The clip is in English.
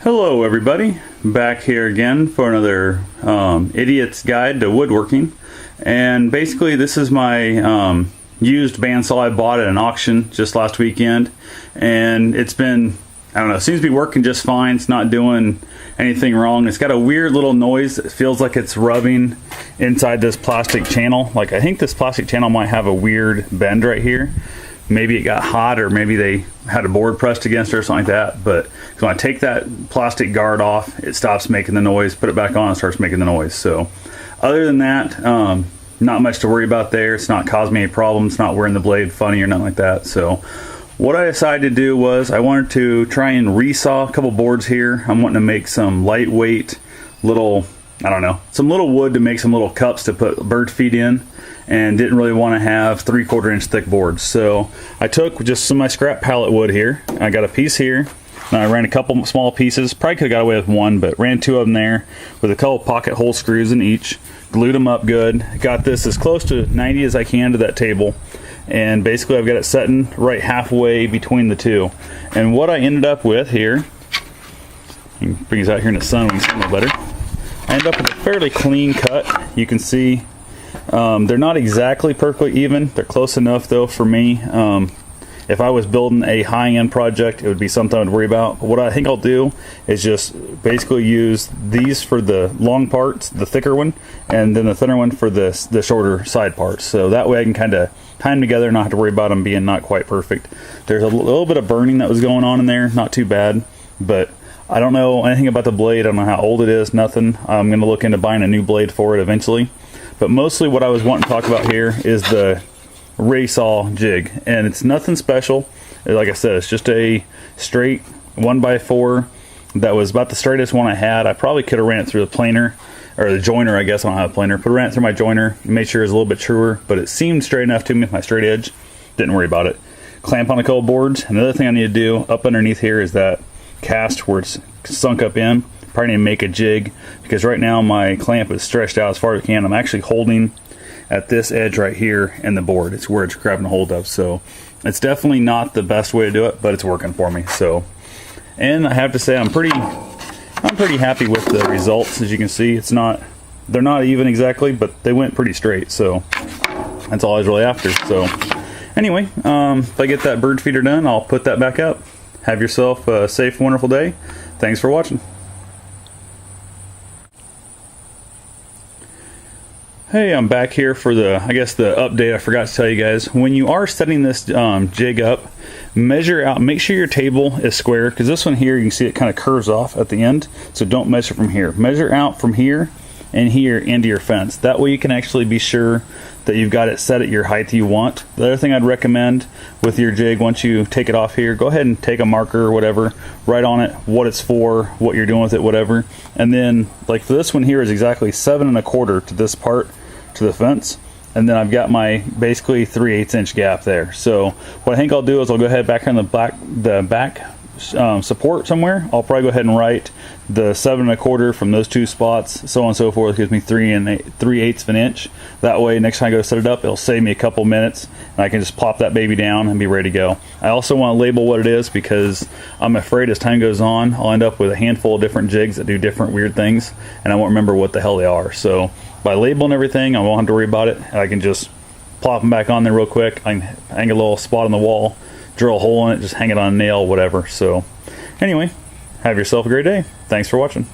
Hello everybody, back here again for another idiot's guide to woodworking. And basically this is my used bandsaw I bought at an auction just last weekend, and it's been, I don't know, it seems to be working just fine. It's not doing anything wrong. It's got a weird little noise that feels like it's rubbing inside this plastic channel. Like, I think this plastic channel might have a weird bend right here. Maybe it got hot, or maybe they had a board pressed against it or something like that. But when I take that plastic guard off, it stops making the noise. Put it back on, it starts making the noise. So other than that, not much to worry about there. It's not causing me any problems. It's not wearing the blade funny or nothing like that. So what I decided to do was I wanted to try and resaw a couple boards here. I'm wanting to make some lightweight little, I don't know, some little wood to make some little cups to put bird feed in, and didn't really want to have 3/4 inch thick boards. So I took just some of my scrap pallet wood here. I got a piece here, and I ran a couple small pieces. Probably could have got away with one, but ran two of them there with a couple pocket hole screws in each. Glued them up good. Got this as close to 90 as I can to that table. And basically I've got it setting right halfway between the two. And what I ended up with here, you can bring these out here in the sun, we can see them a little better. I ended up with a fairly clean cut. You can see they're not exactly perfectly even. They're close enough though for me. If I was building a high-end project, it would be something I would worry about. But what I think I'll do is just basically use these for the long parts, the thicker one, and then the thinner one for the shorter side parts. So that way I can kind of tie them together and not have to worry about them being not quite perfect. There's a little bit of burning that was going on in there, not too bad, but I don't know anything about the blade. I don't know how old it is, nothing. I'm going to look into buying a new blade for it eventually. But mostly what I was wanting to talk about here is the ray saw jig, and it's nothing special. Like I said, it's just a straight 1x4 that was about the straightest one I had. I probably could have ran it through the planer, or the joiner, I guess. I don't have a planer, but I ran it through my joiner, made sure it was a little bit truer, but it seemed straight enough to me with my straight edge. Didn't worry about it. Clamp on a couple boards. Another thing I need to do up underneath here is that cast where it's sunk up in. Probably need to make a jig, because right now my clamp is stretched out as far as I can. I'm actually holding at this edge right here in the board. It's where it's grabbing a hold of. So it's definitely not the best way to do it, but it's working for me. So, and I have to say I'm pretty happy with the results. As you can see, they're not even exactly, but they went pretty straight. So that's all I was really after. So anyway, if I get that bird feeder done, I'll put that back up. Have yourself a safe, wonderful day. Thanks for watching. Hey, I'm back here for the update I forgot to tell you guys. When you are setting this jig up, measure out, make sure your table is square, because this one here, you can see it kind of curves off at the end, so don't measure from here. Measure out from here and here into your fence. That way you can actually be sure that you've got it set at your height you want. The other thing I'd recommend with your jig, once you take it off here, go ahead and take a marker or whatever, write on it what it's for, what you're doing with it, whatever. And then, like for this one here is exactly 7 1/4 to this part, to the fence, and then I've got my basically 3/8 inch gap there. So what I think I'll do is I'll go ahead back on the back support somewhere. I'll probably go ahead and write the 7 1/4 from those two spots, so on and so forth. Gives me 3/8 of an inch. That way next time I go set it up, it'll save me a couple minutes, and I can just plop that baby down and be ready to go. I also want to label what it is, because I'm afraid as time goes on I'll end up with a handful of different jigs that do different weird things, and I won't remember what the hell they are. So by labeling everything, I won't have to worry about it. I can just plop them back on there real quick. I can hang a little spot on the wall, drill a hole in it, just hang it on a nail, whatever. So anyway, have yourself a great day. Thanks for watching.